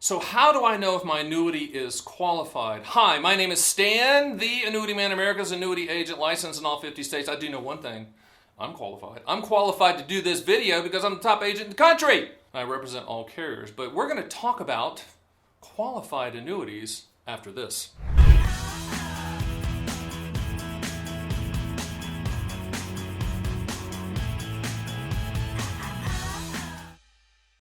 So how do I know if my annuity is qualified? Hi, my name is Stan The Annuity Man, America's annuity agent, licensed in all 50 states. I do know one thing. I'm qualified. I'm qualified to do this video because I'm the top agent in the country. I represent all carriers, but we're going to talk about qualified annuities after this.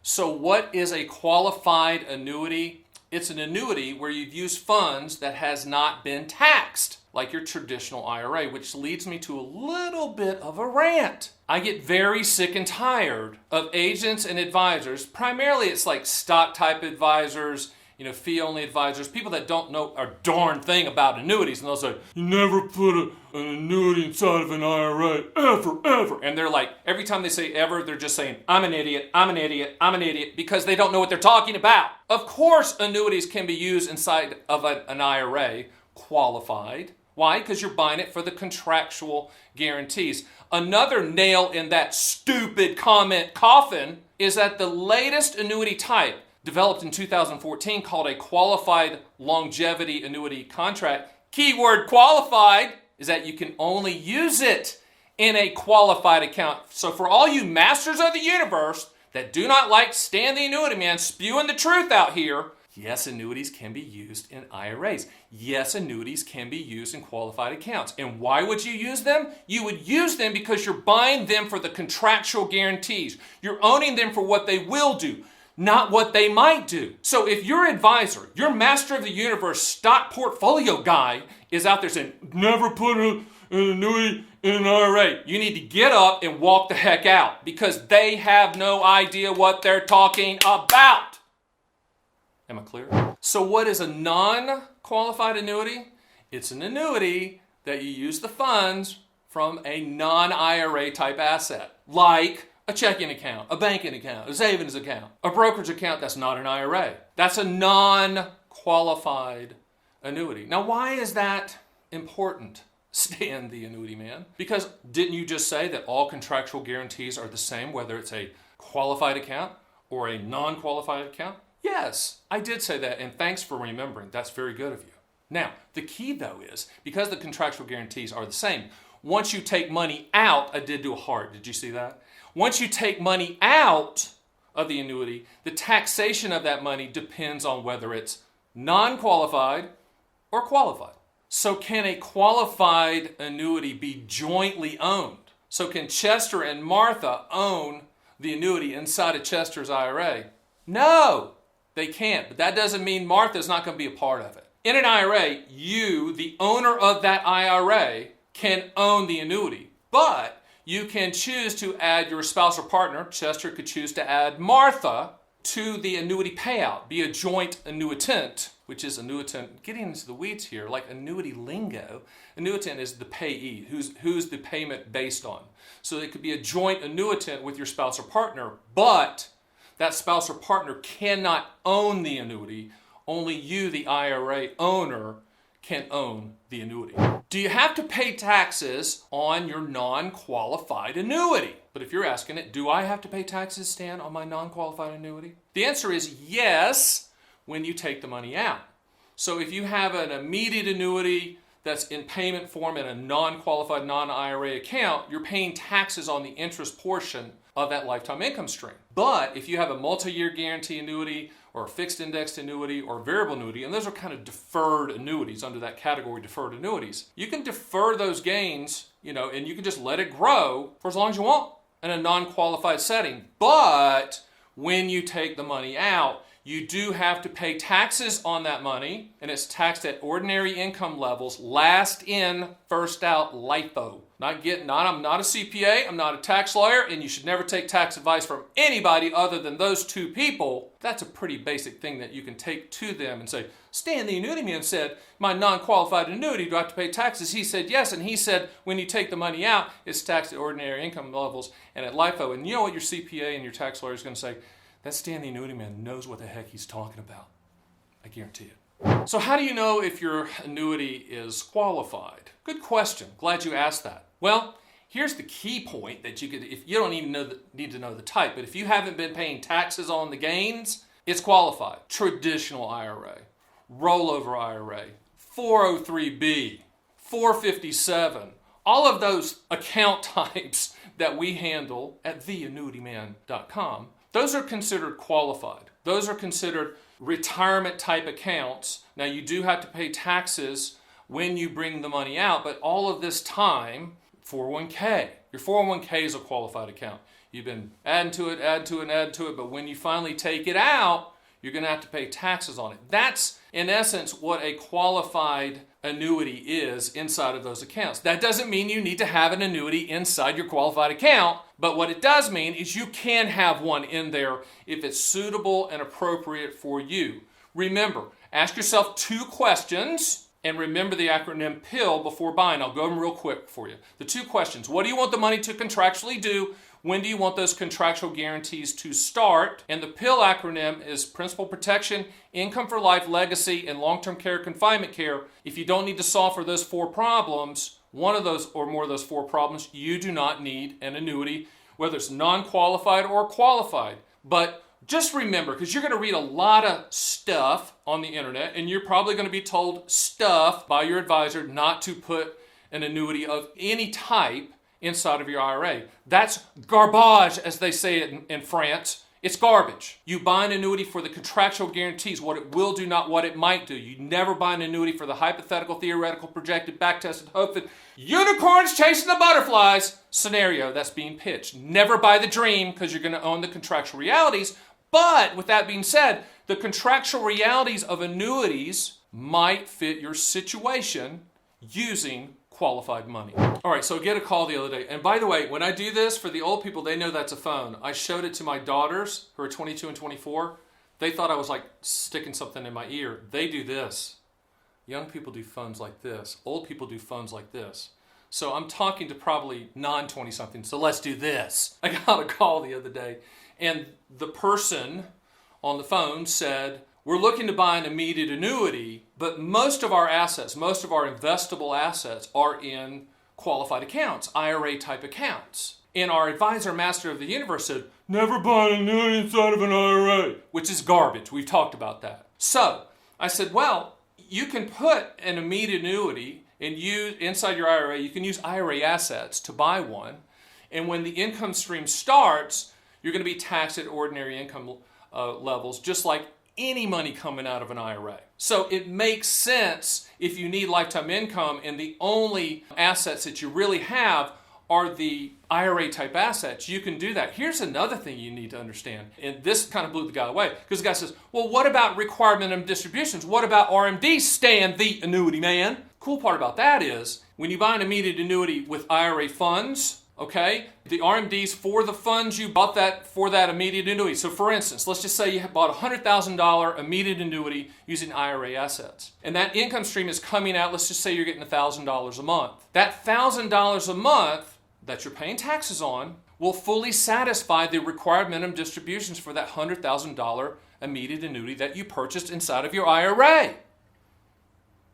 So what is a qualified annuity? It's an annuity where you've used funds that has not been taxed, like your traditional IRA, which leads me to a little bit of a rant. I get very sick and tired of agents and advisors. Primarily it's like stock type advisors, fee-only advisors, people that don't know a darn thing about annuities, and they'll say, you never put an annuity inside of an IRA, ever. And they're like, every time they say ever, they're just saying, I'm an idiot, because they don't know what they're talking about. Of course, annuities can be used inside of an IRA, qualified. Why? Because you're buying it for the contractual guarantees. Another nail in that stupid comment coffin is that the latest annuity type, developed in 2014, called a qualified longevity annuity contract. Keyword qualified is that you can only use it in a qualified account. So for all you masters of the universe that do not like Stan the Annuity Man spewing the truth out here, yes, annuities can be used in IRAs. Yes, annuities can be used in qualified accounts. And why would you use them? You would use them because you're buying them for the contractual guarantees. You're owning them for what they will do, not what they might do. So if your advisor, your master of the universe stock portfolio guy is out there saying, never put an annuity in an IRA, you need to get up and walk the heck out because they have no idea what they're talking about. Am I clear? So what is a non-qualified annuity? It's an annuity that you use the funds from a non-IRA type asset, like a checking account, a banking account, a savings account, a brokerage account that's not an IRA. That's a non-qualified annuity. Now, why is that important, Stan the Annuity Man? Because didn't you just say that all contractual guarantees are the same, whether it's a qualified account or a non-qualified account? Yes, I did say that, and thanks for remembering. That's very good of you. Now, the key, though, is because the contractual guarantees are the same, once you take money out, I did do a heart. Did you see that? Once you take money out of the annuity, the taxation of that money depends on whether it's non-qualified or qualified. So can a qualified annuity be jointly owned? So can Chester and Martha own the annuity inside of Chester's IRA? No, they can't. But that doesn't mean Martha's not going to be a part of it. In an IRA, you, the owner of that IRA, can own the annuity. But you can choose to add your spouse or partner. Chester could choose to add Martha to the annuity payout, be a joint annuitant, which is annuitant, getting into the weeds here, like annuity lingo. Annuitant is the payee, who's the payment based on. So it could be a joint annuitant with your spouse or partner, but that spouse or partner cannot own the annuity. Only you, the IRA owner, can own the annuity. Do you have to pay taxes on your non-qualified annuity? But if you're asking it, do I have to pay taxes, Stan, on my non-qualified annuity? The answer is yes, when you take the money out. So if you have an immediate annuity that's in payment form in a non-qualified, non-IRA account, you're paying taxes on the interest portion of that lifetime income stream. But if you have a multi-year guarantee annuity or a fixed indexed annuity or variable annuity, and those are kind of deferred annuities under that category, deferred annuities, you can defer those gains, and you can just let it grow for as long as you want in a non-qualified setting. But when you take the money out, you do have to pay taxes on that money, and it's taxed at ordinary income levels, last in, first out, LIFO. I'm not a CPA, I'm not a tax lawyer, and you should never take tax advice from anybody other than those two people. That's a pretty basic thing that you can take to them and say, Stan the Annuity Man said, my non-qualified annuity, do I have to pay taxes? He said yes, and he said when you take the money out, it's taxed at ordinary income levels and at LIFO. And you know what your CPA and your tax lawyer is going to say? That Stan the Annuity Man knows what the heck he's talking about. I guarantee it. So how do you know if your annuity is qualified? Good question. Glad you asked that. Well, here's the key point that if you don't even need to know the type, but if you haven't been paying taxes on the gains It's qualified. Traditional IRA, rollover IRA, 403B, 457, all of those account types that we handle at theannuityman.com, those are considered qualified. Those are considered retirement type accounts. Now you do have to pay taxes when you bring the money out, but all of this time, 401k. Your 401k is a qualified account. You've been adding to it, but when you finally take it out, you're going to have to pay taxes on it. That's, in essence, what a qualified annuity is inside of those accounts. That doesn't mean you need to have an annuity inside your qualified account, but what it does mean is you can have one in there if it's suitable and appropriate for you. Remember, ask yourself 2 questions and remember the acronym PILL before buying. I'll go over them real quick for you. The 2 questions: what do you want the money to contractually do? When do you want those contractual guarantees to start? And the PILL acronym is Principal Protection, Income for Life, Legacy, and Long-Term Care, Confinement Care. If you don't need to solve for those 4 problems, one of those or more of those 4 problems, you do not need an annuity, whether it's non-qualified or qualified. But just remember, because you're going to read a lot of stuff on the internet, and you're probably going to be told stuff by your advisor not to put an annuity of any type inside of your IRA. That's garbage, as they say it in France. It's garbage. You buy an annuity for the contractual guarantees, what it will do, not what it might do. You never buy an annuity for the hypothetical, theoretical, projected, back-tested, hoped unicorns chasing the butterflies scenario that's being pitched. Never buy the dream, because you're going to own the contractual realities. But with that being said, the contractual realities of annuities might fit your situation using qualified money. All right, so I get a call the other day. And by the way, when I do this, for the old people, they know that's a phone. I showed it to my daughters, who are 22 and 24. They thought I was like sticking something in my ear. They do this. Young people do phones like this. Old people do phones like this. So I'm talking to probably non-20-something, so let's do this. I got a call the other day, and the person on the phone said, we're looking to buy an immediate annuity, but most of our assets, most of our investable assets are in qualified accounts, IRA type accounts. And our advisor, master of the universe, said, never buy an annuity inside of an IRA, which is garbage. We've talked about that. So I said, well, you can put an immediate annuity and use inside your IRA, you can use IRA assets to buy one. And when the income stream starts, you're going to be taxed at ordinary income levels, just like any money coming out of an IRA. So it makes sense if you need lifetime income and the only assets that you really have are the IRA type assets. You can do that. Here's another thing you need to understand, and this kind of blew the guy away, because the guy says, well, what about required minimum distributions? What about RMDs, Stan the Annuity Man? Cool part about that is when you buy an immediate annuity with IRA funds, okay, the RMDs for the funds you bought that for that immediate annuity. So for instance, let's just say you bought a $100,000 immediate annuity using IRA assets. And that income stream is coming out, let's just say you're getting $1,000 a month. That $1,000 a month that you're paying taxes on will fully satisfy the required minimum distributions for that $100,000 immediate annuity that you purchased inside of your IRA.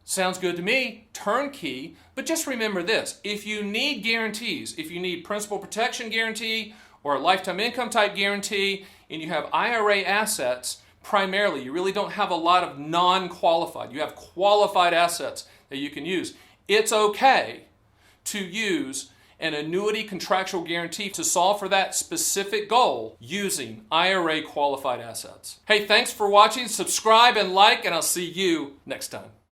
Sounds good to me, turnkey, but just remember this. If you need guarantees, if you need principal protection guarantee or a lifetime income type guarantee, and you have IRA assets, primarily, you really don't have a lot of non-qualified. You have qualified assets that you can use. It's okay to use an annuity contractual guarantee to solve for that specific goal using IRA qualified assets. Hey, thanks for watching. Subscribe and like, and I'll see you next time.